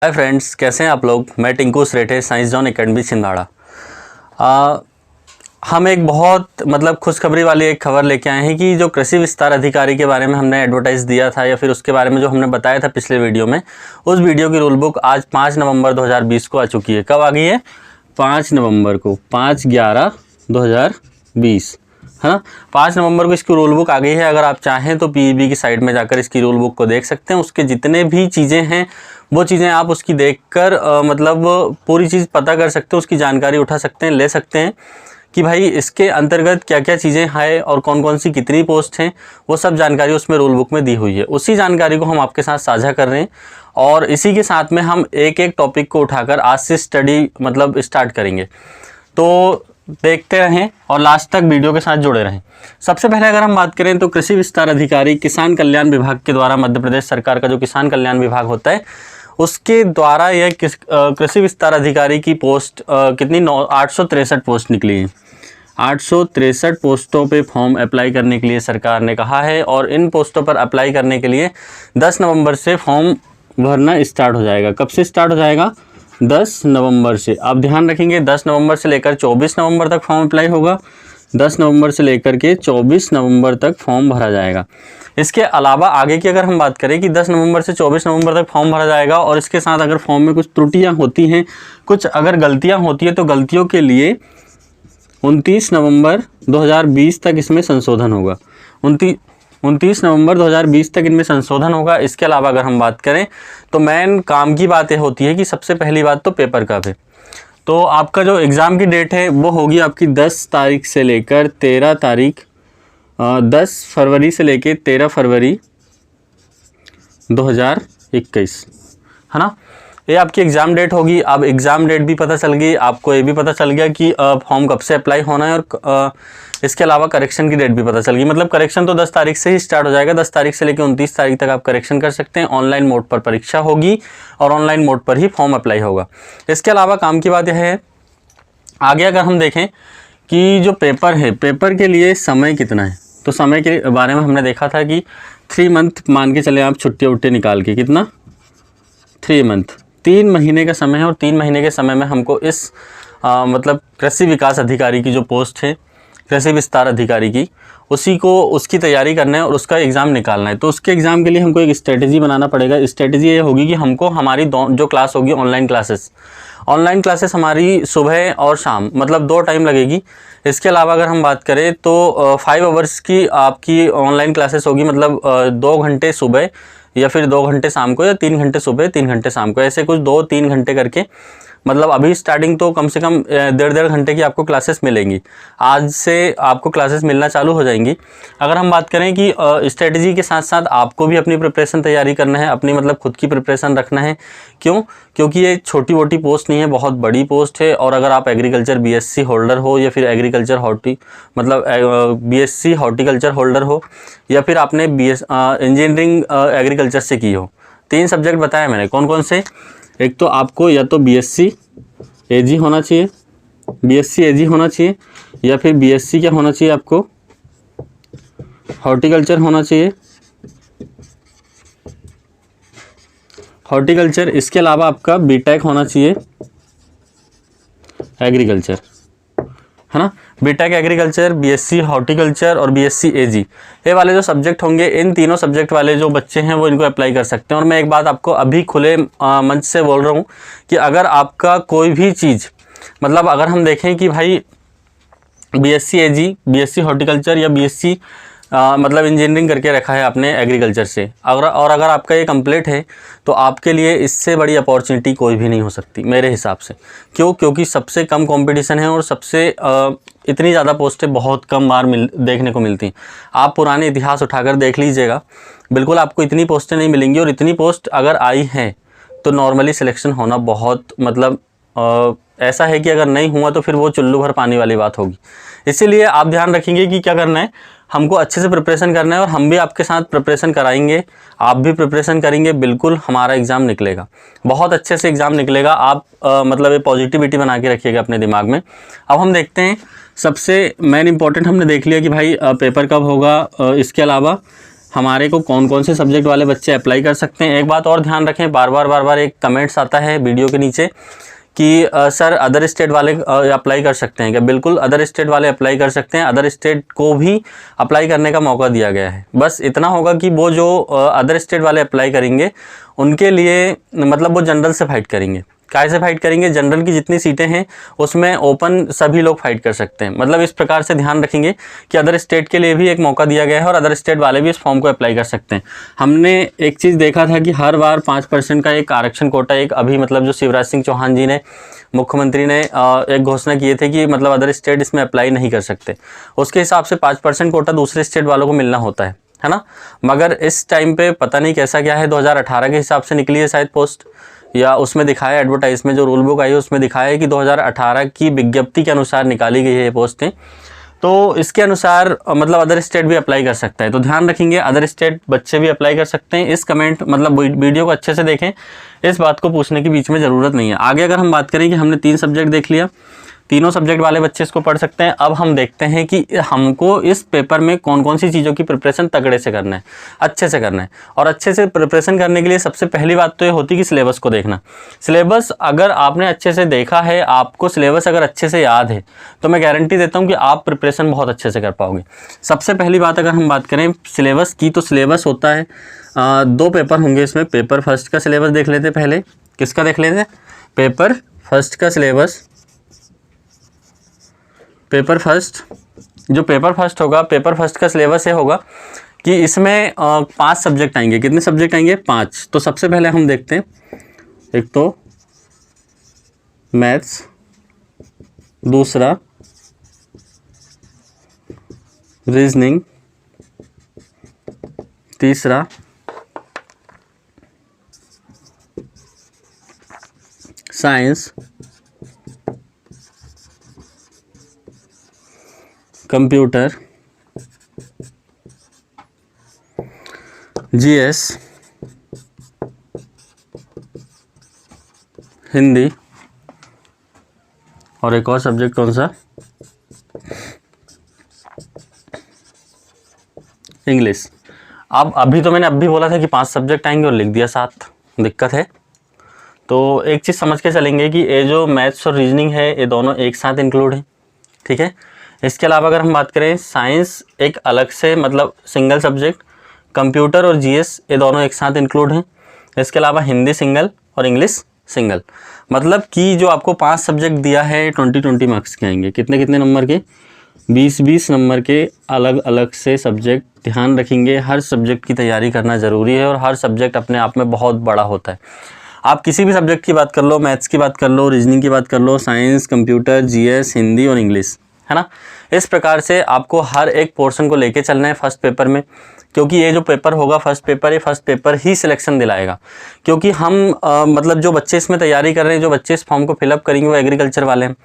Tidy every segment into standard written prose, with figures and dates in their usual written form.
Hi friends, कैसे हैं आप लोग। मैं Tinku Sarethe, science zone academy Chhindwara. हम एक बहुत खुशखबरी वाली एक खबर लेके आए हैं कि जो कृषि विस्तार अधिकारी के बारे में हमने एडवर्टाइज़ दिया था या फिर उसके बारे में जो हमने बताया था पिछले वीडियो में, उस वीडियो की रूल बुक आज 5 नवंबर 2020 को आ चुकी है। कब आ गई है? 5 नवंबर को, 5/11/2020, है ना। 5 नवंबर को इसकी रूल बुक आ गई है। अगर आप चाहें तो पीईबी की साइट में जाकर इसकी रूल बुक को देख सकते हैं। उसके जितने भी चीज़ें हैं वो चीज़ें आप उसकी देखकर पूरी चीज़ पता कर सकते हैं, उसकी जानकारी उठा सकते हैं, ले सकते हैं कि भाई इसके अंतर्गत क्या क्या चीज़ें हैं और कौन कौन सी कितनी पोस्ट हैं, वो सब जानकारी उसमें रूल बुक में दी हुई है। उसी जानकारी को हम आपके साथ साझा कर रहे हैं और इसी के साथ में हम एक एक टॉपिक को उठाकर आज से स्टडी स्टार्ट करेंगे। तो देखते रहें और लास्ट तक वीडियो के साथ जुड़े रहें। सबसे पहले अगर हम बात करें तो कृषि विस्तार अधिकारी किसान कल्याण विभाग के द्वारा, मध्य प्रदेश सरकार का जो किसान कल्याण विभाग होता है उसके द्वारा यह कृषि विस्तार अधिकारी की पोस्ट कितनी 863 पोस्ट निकली है। 863 पोस्टों पे फॉर्म अप्लाई करने के लिए सरकार ने कहा है और इन पोस्टों पर अप्लाई करने के लिए 10 नवंबर से फॉर्म भरना स्टार्ट हो जाएगा। कब से स्टार्ट हो जाएगा? 10 नवंबर से। आप ध्यान रखेंगे 10 नवंबर से लेकर 24 नवंबर तक फॉर्म अप्लाई होगा। 10 नवंबर से लेकर के 24 नवंबर तक फॉर्म भरा जाएगा। इसके अलावा आगे की अगर हम बात करें कि 10 नवंबर से 24 नवंबर तक फॉर्म भरा जाएगा और इसके साथ अगर फॉर्म में कुछ त्रुटियां होती हैं, कुछ अगर गलतियां होती है तो गलतियों के लिए 29 नवंबर 2020 तक इसमें संशोधन होगा। 29 नवंबर 2020 तक इनमें संशोधन होगा। इसके अलावा अगर हम बात करें तो मेन काम की बातें होती है कि सबसे पहली बात तो पेपर कब है। तो आपका जो एग्ज़ाम की डेट है वो होगी आपकी 10 तारीख से लेकर 13 तारीख 10 फरवरी से लेकर 13 फरवरी 2021, है ना। ये आपकी एग्ज़ाम डेट होगी। अब एग्ज़ाम डेट भी पता चल गई, आपको ये भी पता चल गया कि फॉर्म कब से अप्लाई होना है और इसके अलावा करेक्शन की डेट भी पता चल गई। मतलब करेक्शन तो 10 तारीख से ही स्टार्ट हो जाएगा। 10 तारीख से लेकर 29 तारीख तक आप करेक्शन कर सकते हैं। ऑनलाइन मोड पर परीक्षा होगी और ऑनलाइन मोड पर ही फॉर्म अप्लाई होगा। इसके अलावा काम की बात यह है, आगे अगर हम देखें कि जो पेपर है, पेपर के लिए समय कितना है, तो समय के बारे में हमने देखा था कि 3 मंथ मान के चले आप, छुट्टी उट्टी निकाल के, कितना 3 मंथ, 3 महीने का समय है। और 3 महीने के समय में हमको इस कृषि विकास अधिकारी की जो पोस्ट है, कृषि विस्तार अधिकारी की, उसकी तैयारी करना है और उसका एग्ज़ाम निकालना है। तो उसके एग्ज़ाम के लिए हमको एक स्ट्रेटजी बनाना पड़ेगा। स्ट्रेटजी ये होगी कि हमको हमारी जो क्लास होगी ऑनलाइन क्लासेस हमारी सुबह और शाम 2 टाइम लगेगी। इसके अलावा अगर हम बात करें तो 5 आवर्स की आपकी ऑनलाइन क्लासेस होगी, 2 घंटे सुबह या फिर 2 घंटे शाम को, या 3 घंटे सुबह 3 घंटे शाम को, ऐसे कुछ 2-3 घंटे करके। अभी स्टार्टिंग तो कम से कम 1.5 घंटे की आपको क्लासेस मिलेंगी। आज से आपको क्लासेस मिलना चालू हो जाएंगी। अगर हम बात करें कि स्ट्रेटजी के साथ साथ आपको भी अपनी प्रिपरेशन तैयारी करना है, अपनी खुद की प्रिपरेशन रखना है। क्यों? क्योंकि ये छोटी मोटी पोस्ट नहीं है, बहुत बड़ी पोस्ट है। और अगर आप एग्रीकल्चर बीएससी होल्डर हो या फिर एग्रीकल्चर बीएससी हॉर्टिकल्चर होल्डर हो या फिर आपने इंजीनियरिंग एग्रीकल्चर से की हो, 3 सब्जेक्ट बताया मैंने। कौन कौन से? एक तो आपको या तो बीएससी एजी होना चाहिए, या फिर बीएससी क्या होना चाहिए आपको, हॉर्टिकल्चर होना चाहिए, हॉर्टिकल्चर। इसके अलावा आपका बीटेक होना चाहिए एग्रीकल्चर, है ना। बीटेक एग्रीकल्चर, बीएससी हॉर्टिकल्चर और बीएससी एजी, ये वाले जो सब्जेक्ट होंगे, इन तीनों सब्जेक्ट वाले जो बच्चे हैं वो इनको अप्लाई कर सकते हैं। और मैं एक बात आपको अभी खुले मंच से बोल रहा हूँ कि अगर आपका कोई भी चीज़ अगर हम देखें कि भाई बीएससी एजी, बीएससी हॉर्टिकल्चर या बीएससी इंजीनियरिंग करके रखा है आपने एग्रीकल्चर से, अगर आपका ये कंप्लीट है तो आपके लिए इससे बड़ी अपॉर्चुनिटी कोई भी नहीं हो सकती मेरे हिसाब से। क्यों? क्योंकि सबसे कम कंपटीशन है और सबसे इतनी ज़्यादा पोस्टें बहुत कम बार देखने को मिलती हैं। आप पुराने इतिहास उठाकर देख लीजिएगा, बिल्कुल आपको इतनी पोस्टें नहीं मिलेंगी। और इतनी पोस्ट अगर आई हैं तो नॉर्मली सिलेक्शन होना बहुत ऐसा है कि अगर नहीं हुआ तो फिर वो चुल्लू भर पानी वाली बात होगी। इसीलिए आप ध्यान रखेंगे कि क्या करना है, हमको अच्छे से प्रिपरेशन करना है और हम भी आपके साथ प्रिपरेशन कराएंगे, आप भी प्रिपरेशन करेंगे। बिल्कुल हमारा एग्ज़ाम निकलेगा, बहुत अच्छे से एग्ज़ाम निकलेगा। आप ये पॉजिटिविटी बना के रखिएगा अपने दिमाग में। अब हम देखते हैं, सबसे मेन इंपॉर्टेंट हमने देख लिया कि भाई पेपर कब होगा। इसके अलावा हमारे को कौन कौन से सब्जेक्ट वाले बच्चे अप्लाई कर सकते हैं। एक बात और ध्यान रखें, बार बार एक कमेंट्स आता है वीडियो के नीचे कि सर अदर स्टेट वाले अप्लाई कर सकते हैं क्या। बिल्कुल अदर स्टेट वाले अप्लाई कर सकते हैं, अदर स्टेट को भी अप्लाई करने का मौका दिया गया है। बस इतना होगा कि वो जो अदर स्टेट वाले अप्लाई करेंगे उनके लिए मतलब वो जनरल से फाइट करेंगे। कैसे फाइट करेंगे, जनरल की जितनी सीटें हैं उसमें ओपन सभी लोग फाइट कर सकते हैं। मतलब इस प्रकार से ध्यान रखेंगे कि अदर स्टेट के लिए भी एक मौका दिया गया है और अदर स्टेट वाले भी इस फॉर्म को अप्लाई कर सकते हैं। हमने एक चीज़ देखा था कि हर बार 5% का एक आरक्षण कोटा, एक अभी मतलब जो शिवराज सिंह चौहान जी ने, मुख्यमंत्री ने एक घोषणा किए थे कि मतलब अदर स्टेट इसमें अप्लाई नहीं कर सकते। उसके हिसाब से 5% कोटा दूसरे स्टेट वालों को मिलना होता है ना। मगर इस टाइम पे पता नहीं कैसा क्या है, 2018 के हिसाब से निकली है शायद पोस्ट, या उसमें दिखाया एडवर्टाइज में जो रूल बुक आई है उसमें दिखाया है कि 2018 की विज्ञप्ति के अनुसार निकाली गई है ये पोस्टें। तो इसके अनुसार मतलब अदर स्टेट भी अप्लाई कर सकता है। तो ध्यान रखेंगे अदर स्टेट बच्चे भी अप्लाई कर सकते हैं। इस कमेंट मतलब वीडियो को अच्छे से देखें, इस बात को पूछने की बीच में ज़रूरत नहीं है। आगे अगर हम बात करें कि हमने 3 सब्जेक्ट देख लिया, तीनों सब्जेक्ट वाले बच्चे इसको पढ़ सकते हैं। अब हम देखते हैं कि हमको इस पेपर में कौन कौन सी चीज़ों की प्रिपरेशन तगड़े से करना है, अच्छे से करना है। और अच्छे से प्रिपरेशन करने के लिए सबसे पहली बात तो ये होती है कि सिलेबस को देखना। सिलेबस अगर आपने अच्छे से देखा है, आपको सिलेबस अगर अच्छे से याद है, तो मैं गारंटी देता हूँ कि आप प्रिपरेशन बहुत अच्छे से कर पाओगे। सबसे पहली बात अगर हम बात करें सिलेबस की, तो सिलेबस होता है 2 पेपर होंगे इसमें। पेपर फर्स्ट का सिलेबस देख लेते पहले। किसका देख लेते? पेपर फर्स्ट का सिलेबस। पेपर फर्स्ट, जो पेपर फर्स्ट होगा, पेपर फर्स्ट का सिलेबस ये होगा कि इसमें 5 सब्जेक्ट आएंगे। कितने सब्जेक्ट आएंगे? 5। तो सबसे पहले हम देखते हैं, एक तो मैथ्स, दूसरा रीजनिंग, तीसरा साइंस, कंप्यूटर, जीएस, हिंदी, और एक और सब्जेक्ट कौन सा? इंग्लिश। अब अभी तो मैंने अभी बोला था कि 5 सब्जेक्ट आएंगे और लिख दिया 7, दिक्कत है। तो एक चीज़ समझ के चलेंगे कि ये जो मैथ्स और रीजनिंग है ये दोनों एक साथ इंक्लूड है, ठीक है। इसके अलावा अगर हम बात करें साइंस एक अलग से मतलब सिंगल सब्जेक्ट, कंप्यूटर और जीएस ये दोनों एक साथ इंक्लूड हैं। इसके अलावा हिंदी सिंगल और इंग्लिश सिंगल। मतलब कि जो आपको 5 सब्जेक्ट दिया है 20 मार्क्स के आएंगे। कितने कितने नंबर के? 20 नंबर के अलग अलग से सब्जेक्ट। ध्यान रखेंगे हर सब्जेक्ट की तैयारी करना ज़रूरी है और हर सब्जेक्ट अपने आप में बहुत बड़ा होता है। आप किसी भी सब्जेक्ट की बात कर लो, मैथ्स की बात कर लो, रीजनिंग की बात कर लो, साइंस, कंप्यूटर, जीएस, हिंदी और इंग्लिश, है ना। इस प्रकार से आपको हर एक पोर्शन को लेके चलना है फर्स्ट पेपर में, क्योंकि ये जो पेपर होगा फर्स्ट पेपर, ये फर्स्ट पेपर ही सिलेक्शन दिलाएगा। क्योंकि हम मतलब जो बच्चे इसमें तैयारी कर रहे हैं, जो बच्चे इस फॉर्म को फिलअप करेंगे वो एग्रीकल्चर वाले हैं,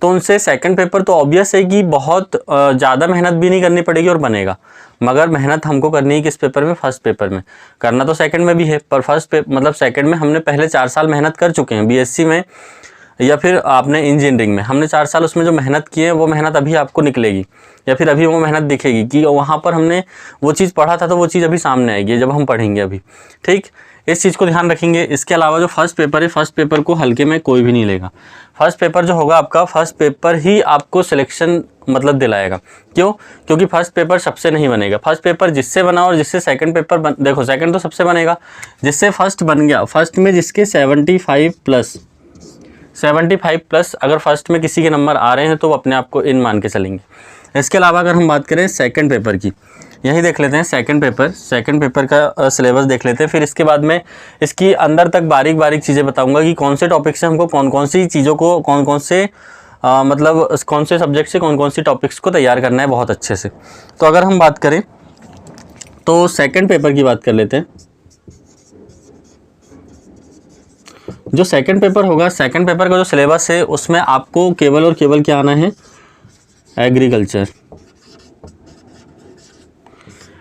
तो उनसे सेकंड पेपर तो ऑब्वियस है कि बहुत ज़्यादा मेहनत भी नहीं करनी पड़ेगी और बनेगा। मगर मेहनत हमको करनी है किस पेपर में? फर्स्ट पेपर में। करना तो सेकंड में भी है, पर फर्स्ट मतलब सेकंड में हमने पहले 4 साल मेहनत कर चुके हैं। बीएससी में या फिर आपने इंजीनियरिंग में हमने 4 साल उसमें जो मेहनत की है वो मेहनत अभी आपको निकलेगी, या फिर अभी वो मेहनत दिखेगी कि वहाँ पर हमने वो चीज़ पढ़ा था, तो वो चीज़ अभी सामने आएगी जब हम पढ़ेंगे अभी, ठीक। इस चीज़ को ध्यान रखेंगे। इसके अलावा जो फर्स्ट पेपर है, फर्स्ट पेपर को हल्के में कोई भी नहीं लेगा। फर्स्ट पेपर जो होगा आपका, फर्स्ट पेपर ही आपको सिलेक्शन मतलब दिलाएगा। क्यों? क्योंकि फर्स्ट पेपर सबसे नहीं बनेगा। फर्स्ट पेपर जिससे बना और जिससे सेकंड पेपर देखो सेकंड तो सबसे बनेगा, जिससे फर्स्ट बन गया, फर्स्ट में जिसके 75 प्लस अगर फर्स्ट में किसी के नंबर आ रहे हैं तो वो अपने आप को इन मान के चलेंगे। इसके अलावा अगर हम बात करें सेकंड पेपर की, यही देख लेते हैं सेकंड पेपर का सिलेबस देख लेते हैं। फिर इसके बाद में इसकी अंदर तक बारीक बारीक चीज़ें बताऊंगा कि कौन से टॉपिक से हमको कौन कौन सी चीज़ों को कौन से मतलब कौन से सब्जेक्ट से कौन सी टॉपिक्स को तैयार करना है बहुत अच्छे से। तो अगर हम बात करें तो सेकंड पेपर की बात कर लेते हैं। जो सेकंड पेपर होगा, सेकंड पेपर का जो सिलेबस है उसमें आपको केवल और केवल क्या आना है? एग्रीकल्चर।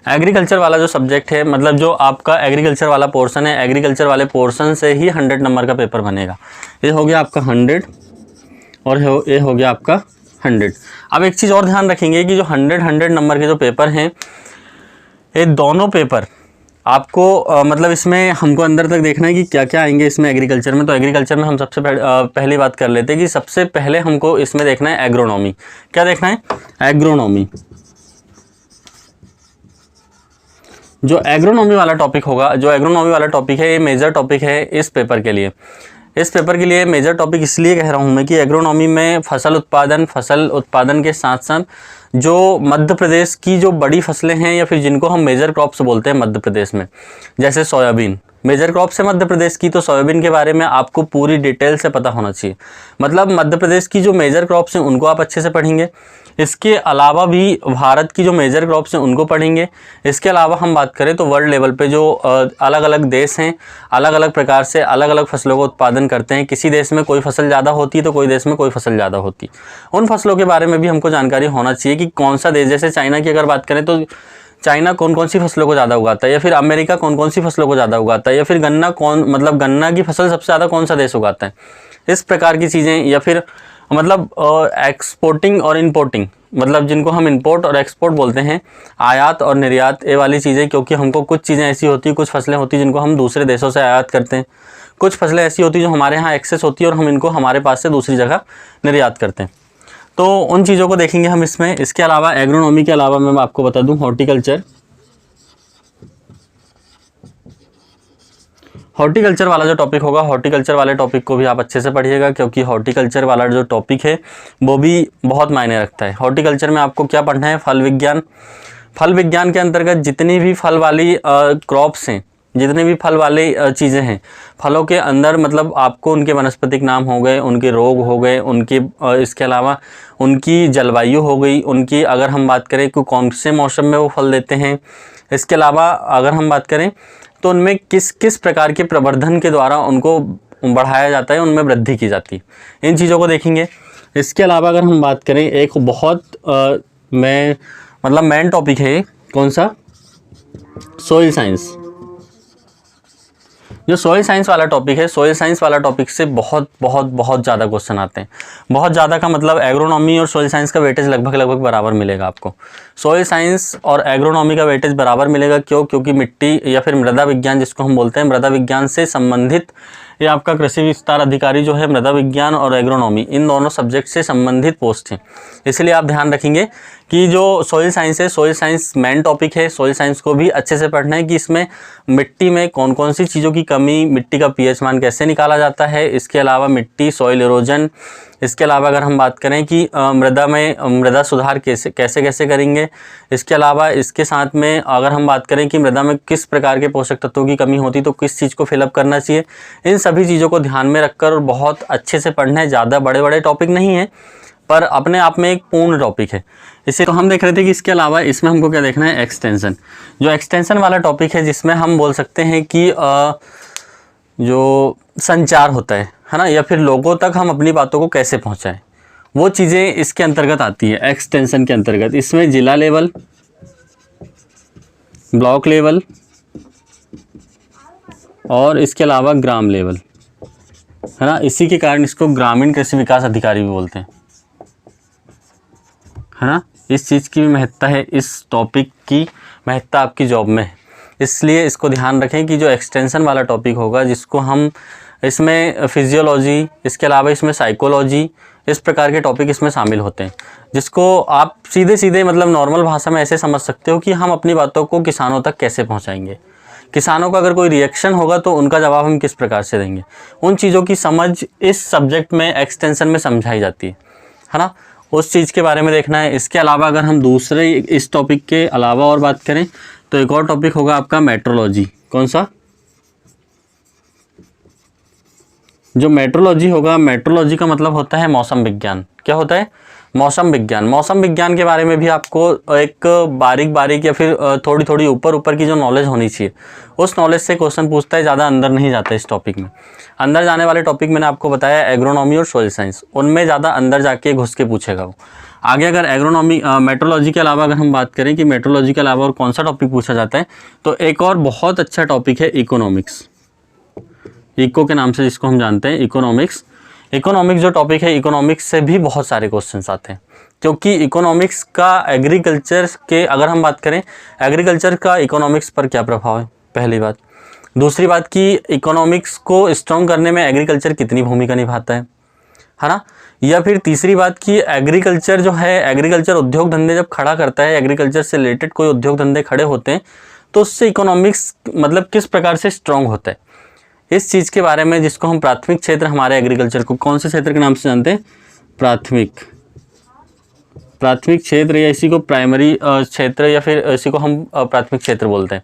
एग्रीकल्चर वाला जो सब्जेक्ट है, मतलब जो आपका एग्रीकल्चर वाला पोर्शन है, एग्रीकल्चर वाले पोर्शन से ही 100 नंबर का पेपर बनेगा। ये हो गया आपका 100 और ये हो गया आपका 100। अब एक चीज़ और ध्यान रखेंगे कि जो 100 नंबर के जो पेपर हैं, ये दोनों पेपर आपको मतलब इसमें हमको अंदर तक देखना है कि क्या क्या आएंगे इसमें एग्रीकल्चर में। तो एग्रीकल्चर में हम सबसे पहली बात कर लेते हैं कि सबसे पहले हमको इसमें देखना है एग्रोनॉमी। क्या देखना है? एग्रोनॉमी। जो एग्रोनॉमी वाला टॉपिक होगा, जो एग्रोनॉमी वाला टॉपिक है, ये मेजर टॉपिक है इस पेपर के लिए। इस पेपर के लिए मेजर टॉपिक इसलिए कह रहा हूँ मैं कि एग्रोनॉमी में फसल उत्पादन के साथ साथ जो मध्य प्रदेश की जो बड़ी फसलें हैं या फिर जिनको हम मेजर क्रॉप्स बोलते हैं मध्य प्रदेश में, जैसे सोयाबीन मेजर क्रॉप्स है मध्य प्रदेश की, तो सोयाबीन के बारे में आपको पूरी डिटेल से पता होना चाहिए। मतलब मध्य प्रदेश की जो मेजर क्रॉप्स हैं उनको आप अच्छे से पढ़ेंगे। इसके अलावा भी भारत की जो मेजर क्रॉप्स हैं उनको पढ़ेंगे। इसके अलावा हम बात करें तो वर्ल्ड लेवल पे जो अलग अलग देश हैं, अलग अलग प्रकार से अलग अलग फसलों का उत्पादन करते हैं। किसी देश में कोई फसल ज़्यादा होती है तो कोई देश में कोई फसल ज़्यादा होती है। उन फसलों के बारे में भी हमको जानकारी होना चाहिए कि कौन सा देश, जैसे चाइना की अगर बात करें तो चाइना कौन कौन सी फसलों को ज़्यादा उगाता है, या फिर अमेरिका कौन कौन सी फसलों को ज़्यादा उगाता है, या फिर गन्ना की फसल सबसे ज़्यादा कौन सा देश उगाता है। इस प्रकार की चीज़ें, या फिर मतलब एक्सपोर्टिंग और इम्पोर्टिंग, मतलब जिनको हम इंपोर्ट और एक्सपोर्ट बोलते हैं, आयात और निर्यात, ये वाली चीज़ें। क्योंकि हमको कुछ चीज़ें ऐसी होती हैं, कुछ फसलें होती हैं जिनको हम दूसरे देशों से आयात करते हैं, कुछ फसलें ऐसी होती हैं जो हमारे यहाँ एक्सेस होती है और हम इनको हमारे पास से दूसरी जगह निर्यात करते हैं। तो उन चीज़ों को देखेंगे हम इसमें। इसके अलावा एग्रोनॉमी के अलावा मैं आपको बता दूं हॉर्टिकल्चर वाला जो टॉपिक होगा, हॉर्टिकल्चर वाले टॉपिक को भी आप अच्छे से पढ़िएगा, क्योंकि हॉर्टिकल्चर वाला जो टॉपिक है वो भी बहुत मायने रखता है। हॉर्टिकल्चर में आपको क्या पढ़ना है? फल विज्ञान। फल विज्ञान के अंतर्गत जितनी भी फल वाली क्रॉप्स हैं, जितनी भी फल वाली चीज़ें हैं, फलों के अंदर मतलब आपको उनके वनस्पतिक नाम हो गए, उनके रोग हो गए, उनके इसके अलावा उनकी जलवायु हो गई, उनकी अगर हम बात करें कि कौन से मौसम में वो फल देते हैं। इसके अलावा अगर हम बात करें तो उनमें किस किस प्रकार के प्रवर्धन के द्वारा उनको बढ़ाया जाता है, उनमें वृद्धि की जाती है। इन चीज़ों को देखेंगे। इसके अलावा अगर हम बात करें, एक बहुत मेन टॉपिक है, कौन सा? Soil science. जो सोइल साइंस वाला टॉपिक है, सोइल साइंस वाला टॉपिक से बहुत ज़्यादा क्वेश्चन आते हैं। बहुत ज़्यादा का मतलब एग्रोनॉमी और सोइल साइंस का वेटेज लगभग बराबर मिलेगा आपको। सोइल साइंस और एग्रोनॉमी का वेटेज बराबर मिलेगा। क्यों? क्योंकि मिट्टी या फिर मृदा विज्ञान जिसको हम बोलते हैं, मृदा विज्ञान से संबंधित ये आपका कृषि विस्तार अधिकारी जो है, मृदा विज्ञान और एग्रोनॉमी इन दोनों सब्जेक्ट से संबंधित पोस्ट हैं। इसलिए आप ध्यान रखेंगे कि जो सोइल साइंस है, सोइल साइंस मेन टॉपिक है। सोइल साइंस को भी अच्छे से पढ़ना है कि इसमें मिट्टी में कौन कौन सी चीज़ों की कमी, मिट्टी का पीएच मान कैसे निकाला जाता है। इसके अलावा मिट्टी, सॉइल इरोजन। इसके अलावा अगर हम बात करें कि मृदा सुधार कैसे करेंगे। इसके अलावा इसके साथ में अगर हम बात करें कि मृदा में किस प्रकार के पोषक तत्वों की कमी होती तो किस चीज़ को फिलअप करना चाहिए। इन सभी चीज़ों को ध्यान में रखकर बहुत अच्छे से पढ़ना है। ज़्यादा बड़े बड़े टॉपिक नहीं है, पर अपने आप में एक पूर्ण टॉपिक है। इसे तो हम देख रहे थे कि इसके अलावा इसमें हमको क्या देखना है? एक्सटेंशन। जो एक्सटेंशन वाला टॉपिक है, जिसमें हम बोल सकते हैं कि जो संचार होता है ना, या फिर लोगों तक हम अपनी बातों को कैसे पहुंचाएं, वो चीज़ें इसके अंतर्गत आती है। एक्सटेंशन के अंतर्गत इसमें जिला लेवल, ब्लॉक लेवल और इसके अलावा ग्राम लेवल, है ना। इसी के कारण इसको ग्रामीण कृषि विकास अधिकारी भी बोलते हैं, है ना। इस चीज़ की भी महत्ता है, इस टॉपिक की महत्ता आपकी जॉब में है। इसलिए इसको ध्यान रखें कि जो एक्सटेंशन वाला टॉपिक होगा, जिसको हम इसमें फिजियोलॉजी, इसके अलावा इसमें साइकोलॉजी, इस प्रकार के टॉपिक इसमें शामिल होते हैं, जिसको आप सीधे मतलब नॉर्मल भाषा में ऐसे समझ सकते हो कि हम अपनी बातों को किसानों तक कैसे पहुंचाएंगे। किसानों का अगर कोई रिएक्शन होगा तो उनका जवाब हम किस प्रकार से देंगे। उन चीज़ों की समझ इस सब्जेक्ट में एक्सटेंशन में समझाई जाती है ना। उस चीज़ के बारे में देखना है। इसके अलावा अगर हम दूसरे इस टॉपिक के अलावा और बात करें तो एक और टॉपिक होगा आपका मेट्रोलॉजी। कौन सा? जो मेट्रोलॉजी होगा, मेट्रोलॉजी का मतलब होता है मौसम विज्ञान। क्या होता है? मौसम विज्ञान। मौसम विज्ञान के बारे में भी आपको एक बारीक या फिर थोड़ी ऊपर की जो नॉलेज होनी चाहिए, उस नॉलेज से क्वेश्चन पूछता है। ज़्यादा अंदर नहीं जाता इस टॉपिक में। अंदर जाने वाले टॉपिक मैंने आपको बताया एग्रोनॉमी और सोइल साइंस, उनमें ज़्यादा अंदर जाके घुस के पूछेगा वो। आगे अगर एग्रोनॉमी मेट्रोलॉजी के अलावा अगर हम बात करें कि मेट्रोलॉजी के अलावा और कौन सा टॉपिक पूछा जाता है, तो एक और बहुत अच्छा टॉपिक है इकोनॉमिक्स। इको के नाम से जिसको हम जानते हैं, इकोनॉमिक्स। इकोनॉमिक्स जो टॉपिक है, इकोनॉमिक्स से भी बहुत सारे क्वेश्चंस आते हैं। क्योंकि इकोनॉमिक्स का एग्रीकल्चर के, अगर हम बात करें एग्रीकल्चर का इकोनॉमिक्स पर क्या प्रभाव है, पहली बात। दूसरी बात कि इकोनॉमिक्स को स्ट्रॉन्ग करने में एग्रीकल्चर कितनी भूमिका निभाता है ना। या फिर तीसरी बात कि एग्रीकल्चर जो है, एग्रीकल्चर उद्योग धंधे जब खड़ा करता है, एग्रीकल्चर से रिलेटेड कोई उद्योग धंधे खड़े होते हैं तो उससे इकोनॉमिक्स मतलब किस प्रकार से स्ट्रॉन्ग होता है, इस चीज़ के बारे में, जिसको हम प्राथमिक क्षेत्र हमारे एग्रीकल्चर को कौन से क्षेत्र के नाम से जानते हैं, प्राथमिक क्षेत्र, या इसी को प्राइमरी क्षेत्र, या फिर इसी को हम प्राथमिक क्षेत्र बोलते हैं।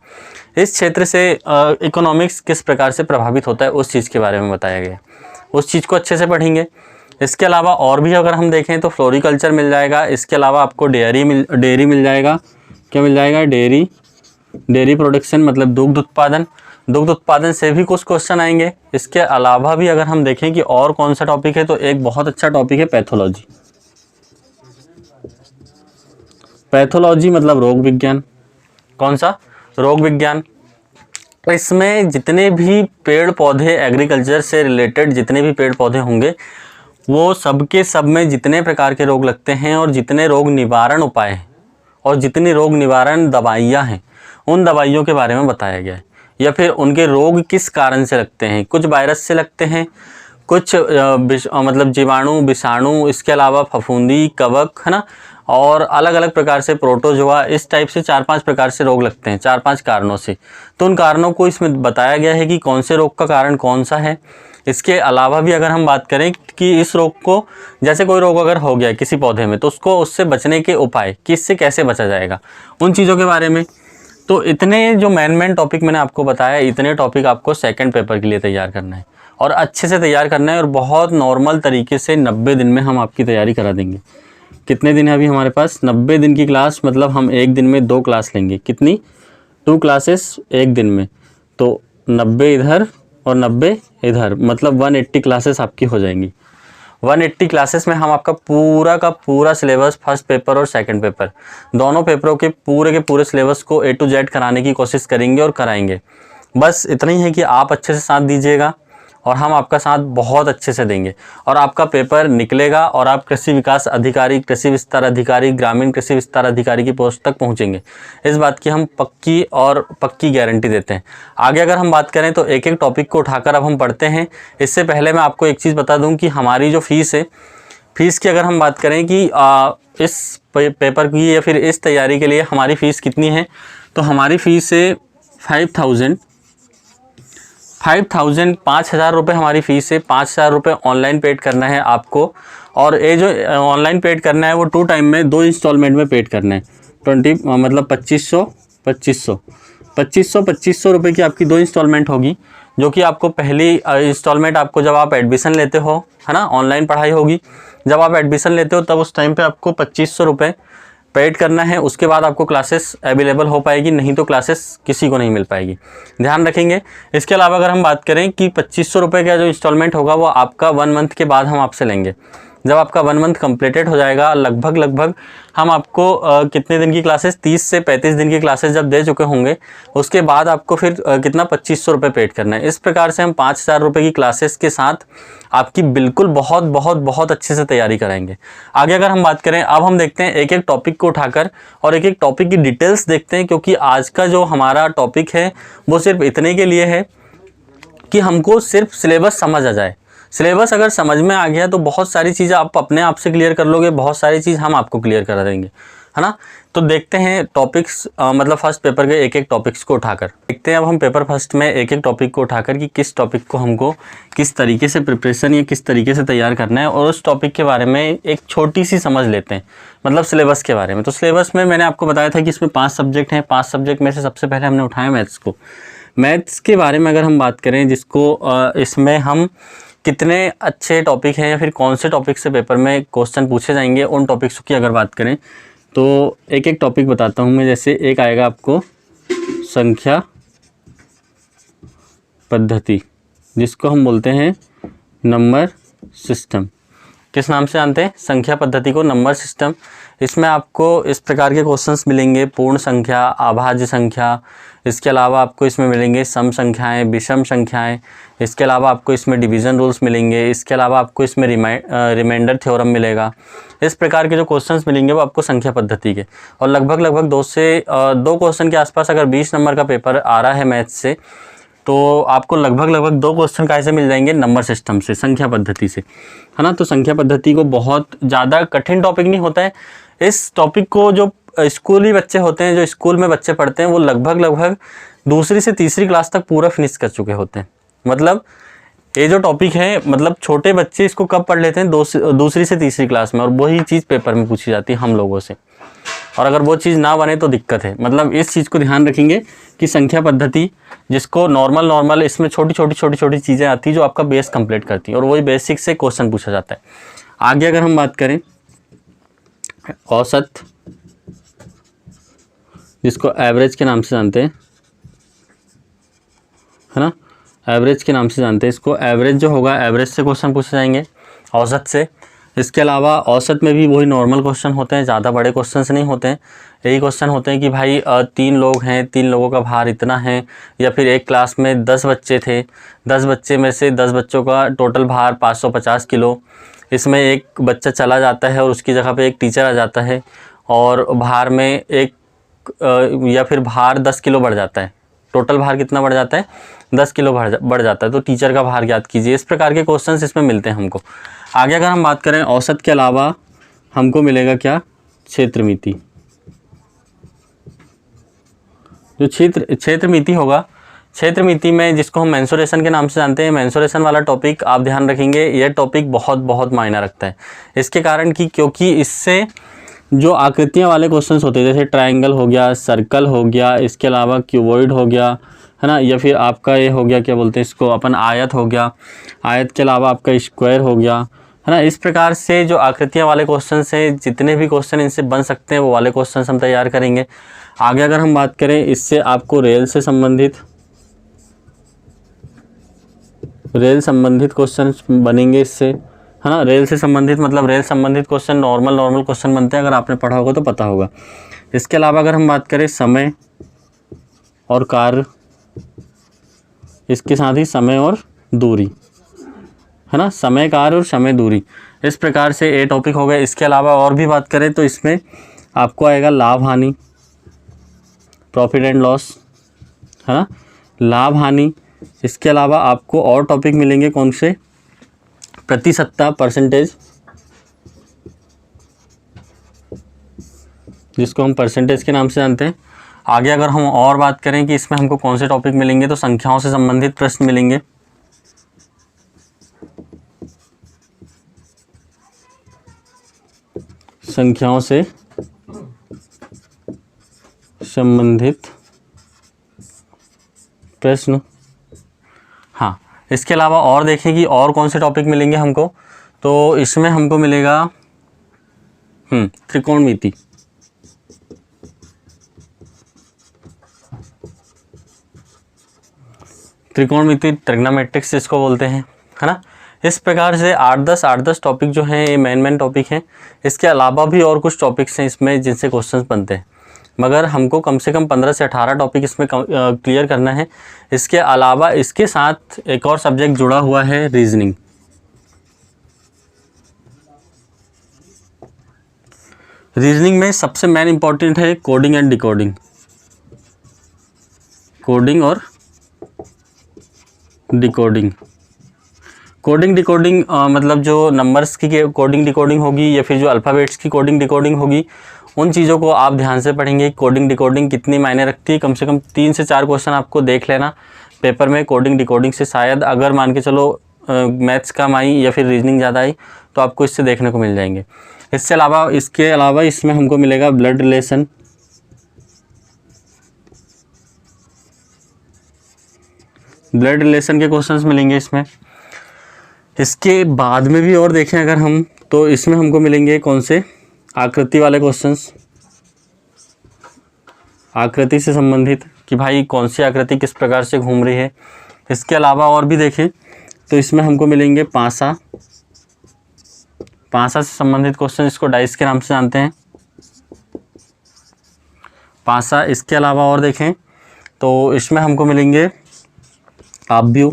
इस क्षेत्र से इकोनॉमिक्स किस प्रकार से प्रभावित होता है उस चीज़ के बारे में बताया गया है, उस चीज़ को अच्छे से पढ़ेंगे। इसके अलावा और भी अगर हम देखें तो फ्लोरिकल्चर मिल जाएगा, इसके अलावा आपको डेयरी मिल जाएगा, क्या मिल जाएगा, डेयरी प्रोडक्शन मतलब दुग्ध उत्पादन से भी कुछ क्वेश्चन आएंगे। इसके अलावा भी अगर हम देखें कि और कौन सा टॉपिक है, तो एक बहुत अच्छा टॉपिक है पैथोलॉजी मतलब रोग विज्ञान। कौन सा, रोग विज्ञान। इसमें जितने भी पेड़ पौधे, एग्रीकल्चर से रिलेटेड जितने भी पेड़ पौधे होंगे, वो सब के सब में जितने प्रकार के रोग लगते हैं और जितने रोग निवारण उपाय हैं और जितनी रोग निवारण दवाइयाँ हैं, उन दवाइयों के बारे में बताया गया है। या फिर उनके रोग किस कारण से लगते हैं, कुछ वायरस से लगते हैं, कुछ मतलब जीवाणु, विषाणु, इसके अलावा फफूंदी, कवक, है ना, और अलग अलग प्रकार से प्रोटोजोआ, इस टाइप से 4-5 प्रकार से रोग लगते हैं, 4-5 कारणों से। तो उन कारणों को इसमें बताया गया है कि कौन से रोग का कारण कौन सा है। इसके अलावा भी अगर हम बात करें कि इस रोग को, जैसे कोई रोग अगर हो गया किसी पौधे में, तो उसको, उससे बचने के उपाय कि इससे कैसे बचा जाएगा, उन चीज़ों के बारे में। तो इतने जो मेन टॉपिक मैंने आपको बताया, इतने टॉपिक आपको सेकंड पेपर के लिए तैयार करना है और अच्छे से तैयार करना है, और बहुत नॉर्मल तरीके से 90 दिन में हम आपकी तैयारी करा देंगे। कितने दिन है अभी हमारे पास, 90 दिन की क्लास, मतलब हम एक दिन में 2 क्लास लेंगे। कितनी, 2 क्लासेस एक दिन में, तो 90 इधर और 90 इधर, मतलब 180 क्लासेस आपकी हो जाएंगी। 180 क्लासेस में हम आपका पूरा का पूरा सिलेबस, फर्स्ट पेपर और सेकंड पेपर, दोनों पेपरों के पूरे सिलेबस को A to Z कराने की कोशिश करेंगे और कराएंगे। बस इतना ही है कि आप अच्छे से साथ दीजिएगा और हम आपका साथ बहुत अच्छे से देंगे, और आपका पेपर निकलेगा और आप कृषि विकास अधिकारी, कृषि विस्तार अधिकारी, ग्रामीण कृषि विस्तार अधिकारी की पोस्ट तक पहुंचेंगे। इस बात की हम पक्की गारंटी देते हैं। आगे अगर हम बात करें तो एक एक टॉपिक को उठाकर अब हम पढ़ते हैं। इससे पहले मैं आपको एक चीज़ बता दूँ कि हमारी जो फीस है, फीस की अगर हम बात करें कि इस पेपर की या फिर इस तैयारी के लिए हमारी फ़ीस कितनी है, तो हमारी फ़ीस है 5,000 रुपये हमारी फ़ीस है। 5,000 रुपये ऑनलाइन पेड करना है आपको, और ये जो ऑनलाइन पेड करना है वो 2 टाइम में 2 इंस्टॉलमेंट में पेड करना है। मतलब 2500 रुपये की आपकी 2 इंस्टॉलमेंट होगी, जो कि आपको पहली इंस्टॉलमेंट आपको जब आप एडमिशन लेते हो, है ना, ऑनलाइन पढ़ाई होगी, जब आप एडमिशन लेते हो तब उस टाइम पे आपको 2500 रुपये पेड करना है। उसके बाद आपको क्लासेस अवेलेबल हो पाएगी, नहीं तो क्लासेस किसी को नहीं मिल पाएगी, ध्यान रखेंगे। इसके अलावा अगर हम बात करें कि 2500 रुपये का जो इंस्टॉलमेंट होगा वो आपका 1 मंथ के बाद हम आपसे लेंगे। जब आपका 1 मंथ कंप्लीटेड हो जाएगा, लगभग हम आपको कितने दिन की क्लासेस, 30 से 35 दिन की क्लासेस जब दे चुके होंगे, उसके बाद आपको फिर कितना 2500 रुपये पेड करना है। इस प्रकार से हम 5,000 रुपये की क्लासेस के साथ आपकी बिल्कुल बहुत अच्छे से तैयारी कराएंगे। आगे अगर हम बात करें, अब हम देखते हैं एक एक टॉपिक को उठाकर और एक एक टॉपिक की डिटेल्स देखते हैं, क्योंकि आज का जो हमारा टॉपिक है वो सिर्फ इतने के लिए है कि हमको सिर्फ सिलेबस समझ आ जाए। सिलेबस अगर समझ में आ गया तो बहुत सारी चीज़ें आप अपने आप से क्लियर कर लोगे, बहुत सारी चीज़ हम आपको क्लियर करा देंगे, है ना। तो देखते हैं टॉपिक्स, मतलब फर्स्ट पेपर के एक एक टॉपिक्स को उठाकर देखते हैं। अब हम पेपर फर्स्ट में एक एक टॉपिक को उठाकर कि किस टॉपिक को हमको किस तरीके से प्रिपरेशन या किस तरीके से तैयार करना है, और उस टॉपिक के बारे में एक छोटी सी समझ लेते हैं, मतलब सिलेबस के बारे में। तो सिलेबस में मैंने आपको बताया था कि इसमें 5 सब्जेक्ट हैं। 5 सब्जेक्ट में से सबसे पहले हमने उठाया मैथ्स को। मैथ्स के बारे में अगर हम बात करें, जिसको इसमें हम कितने अच्छे टॉपिक हैं या फिर कौन से टॉपिक से पेपर में क्वेश्चन पूछे जाएंगे, उन टॉपिक्स की अगर बात करें तो एक एक टॉपिक बताता हूं मैं। जैसे एक आएगा आपको संख्या पद्धति, जिसको हम बोलते हैं नंबर सिस्टम। किस नाम से जानते हैं? संख्या पद्धति को, नंबर सिस्टम। इसमें आपको इस प्रकार के क्वेश्चंस मिलेंगे: पूर्ण संख्या, अभाज्य संख्या, इसके अलावा आपको इसमें मिलेंगे सम संख्याएं, विषम संख्याएं, इसके अलावा आपको इसमें डिवीज़न रूल्स मिलेंगे, इसके अलावा आपको इसमें रिमाइंडर थ्योरम मिलेगा। इस प्रकार के जो क्वेश्चंस मिलेंगे वो आपको संख्या पद्धति के, और लगभग 2 क्वेश्चन के आसपास अगर 20 नंबर का पेपर आ रहा है मैथ्स से, तो आपको लगभग 2 क्वेश्चन कैसे मिल जाएंगे, नंबर सिस्टम से, संख्या पद्धति से, है ना। तो संख्या पद्धति को बहुत ज़्यादा कठिन टॉपिक नहीं होता है। इस टॉपिक को जो स्कूली बच्चे होते हैं, जो स्कूल में बच्चे पढ़ते हैं, वो लगभग दूसरी से तीसरी क्लास तक पूरा फिनिश कर चुके होते हैं। मतलब ये जो टॉपिक है, मतलब छोटे बच्चे इसको कब पढ़ लेते हैं, दूसरी से तीसरी क्लास में, और वही चीज़ पेपर में पूछी जाती है हम लोगों से, और अगर वो चीज़ ना बने तो दिक्कत है। मतलब इस चीज़ को ध्यान रखेंगे कि संख्या पद्धति, जिसको नॉर्मल इसमें छोटी चीज़ें आती हैं जो आपका बेस कंप्लीट करती हैं, और वही बेसिक से क्वेश्चन पूछा जाता है। आगे अगर हम बात करें औसत, जिसको एवरेज के नाम से जानते हैं, है ना, एवरेज के नाम से जानते हैं इसको। एवरेज जो होगा, एवरेज से क्वेश्चन पूछे जाएंगे, औसत से। इसके अलावा औसत में भी वही नॉर्मल क्वेश्चन होते हैं, ज़्यादा बड़े क्वेश्चन नहीं होते हैं। यही क्वेश्चन होते हैं कि भाई 3 लोग हैं, 3 लोगों का भार इतना है, या फिर एक क्लास में 10 बच्चे थे, 10 बच्चे में से 10 बच्चों का टोटल भार 550 किलो, इसमें एक बच्चा चला जाता है और उसकी जगह पे एक टीचर आ जाता है, और भार में या फिर भार 10 किलो बढ़ जाता है। टोटल भार कितना बढ़ जाता है, 10 किलो बढ़ जाता है, तो टीचर का भार ज्ञात कीजिए। इस प्रकार के क्वेश्चंस इसमें मिलते हैं हमको। आगे अगर हम बात करें औसत के अलावा हमको मिलेगा क्या, क्षेत्रमिति। जो क्षेत्रमिति होगा, क्षेत्रमिति में जिसको हम मेंसुरेशन के नाम से जानते हैं, मेंसुरेशन वाला टॉपिक आप ध्यान रखेंगे। यह टॉपिक बहुत मायना रखता है। इसके कारण कि क्योंकि इससे जो आकृतियाँ वाले क्वेश्चंस होते हैं, जैसे ट्रायंगल हो गया, सर्कल हो गया, इसके अलावा क्यूबॉइड हो गया, है ना, या फिर आपका ये हो गया, क्या बोलते हैं इसको अपन, आयत हो गया, आयत के अलावा आपका स्क्वायर हो गया, है ना। इस प्रकार से जो आकृतियाँ वाले क्वेश्चन हैं, जितने भी क्वेश्चन इनसे बन सकते हैं वो वाले क्वेश्चन हम तैयार करेंगे। आगे अगर हम बात करें, इससे आपको रेल से संबंधित क्वेश्चन बनेंगे इससे, है ना। रेल से संबंधित मतलब रेल संबंधित क्वेश्चन नॉर्मल क्वेश्चन बनते हैं, अगर आपने पढ़ा होगा तो पता होगा। इसके अलावा अगर हम बात करें समय और कार्य, इसके साथ ही समय और दूरी, है ना, समय कार्य और समय दूरी, इस प्रकार से ये टॉपिक हो गए। इसके अलावा और भी बात करें तो इसमें आपको आएगा लाभ हानि, प्रॉफिट एंड लॉस, है ना, लाभ हानि। इसके अलावा आपको और टॉपिक मिलेंगे कौन से, प्रतिशतता, परसेंटेज, जिसको हम परसेंटेज के नाम से जानते हैं। आगे अगर हम और बात करें कि इसमें हमको कौन से टॉपिक मिलेंगे, तो संख्याओं से संबंधित प्रश्न मिलेंगे, संख्याओं से संबंधित प्रश्न। हाँ, इसके अलावा और देखें कि और कौन से टॉपिक मिलेंगे हमको, तो इसमें हमको मिलेगा त्रिकोणमिति, ट्रिग्नोमेट्रिक्स जिसको बोलते हैं, है ना। इस प्रकार से 8-10 टॉपिक जो हैं ये मेन टॉपिक हैं। इसके अलावा भी और कुछ टॉपिक्स हैं इसमें जिनसे क्वेश्चंस बनते हैं, मगर हमको कम से कम 15 से 18 टॉपिक इसमें क्लियर करना है। इसके अलावा इसके साथ एक और सब्जेक्ट जुड़ा हुआ है, रीजनिंग। रीजनिंग में सबसे मेन इंपॉर्टेंट है कोडिंग एंड डिकोडिंग, कोडिंग और डिकोडिंग। कोडिंग डिकोडिंग मतलब जो नंबर्स की कोडिंग डिकोडिंग होगी, या फिर जो अल्फ़ाबेट्स की कोडिंग डिकोडिंग होगी, उन चीज़ों को आप ध्यान से पढ़ेंगे। कोडिंग डिकोडिंग कितनी मायने रखती है, कम से कम 3 से 4 क्वेश्चन आपको देख लेना पेपर में कोडिंग डिकोडिंग से। शायद अगर मान के चलो मैथ्स कम आई या फिर रीजनिंग ज़्यादा आई, तो आपको इससे देखने को मिल जाएंगे। इसके अलावा इसमें हमको मिलेगा ब्लड रिलेशन, ब्लड रिलेशन के क्वेश्चंस मिलेंगे इसमें। इसके बाद में भी और देखें अगर हम, तो इसमें हमको मिलेंगे कौन से, आकृति वाले क्वेश्चंस, आकृति से संबंधित कि भाई कौन सी आकृति किस प्रकार से घूम रही है। इसके अलावा और भी देखें तो इसमें हमको मिलेंगे पासा, पासा से संबंधित क्वेश्चन, इसको डाइस के नाम से जानते हैं, पासा। इसके अलावा और देखें तो इसमें हमको मिलेंगे आप व्यू,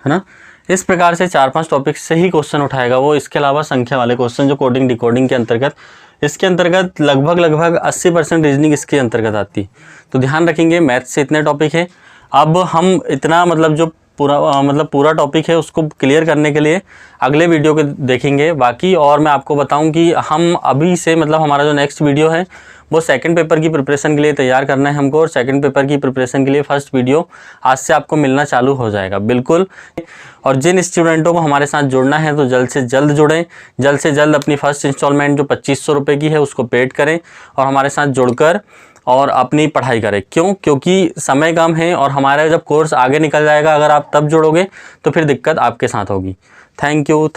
है ना। इस प्रकार से 4-5 टॉपिक से ही क्वेश्चन उठाएगा वो। इसके अलावा संख्या वाले क्वेश्चन जो कोडिंग डिकोडिंग के अंतर्गत, इसके अंतर्गत लगभग 80% रीजनिंग इसके अंतर्गत आती। तो ध्यान रखेंगे मैथ से इतने टॉपिक है। अब हम इतना मतलब जो पूरा टॉपिक है उसको क्लियर करने के लिए अगले वीडियो के देखेंगे बाकी। और मैं आपको बताऊं कि हम अभी से मतलब हमारा जो नेक्स्ट वीडियो है वो सेकंड पेपर की प्रिपरेशन के लिए तैयार करना है हमको, और सेकंड पेपर की प्रिपरेशन के लिए फर्स्ट वीडियो आज से आपको मिलना चालू हो जाएगा बिल्कुल। और जिन स्टूडेंटों को हमारे साथ जुड़ना है तो जल्द से जल्द जुड़ें, जल्द से जल्द अपनी फ़र्स्ट इंस्टॉलमेंट जो 2500 रुपये की है उसको पेड करें और हमारे साथ जुड़कर और अपनी पढ़ाई करें। क्यों? क्योंकि समय कम है और हमारा जब कोर्स आगे निकल जाएगा अगर आप तब जुड़ोगे तो फिर दिक्कत आपके साथ होगी। Thank you.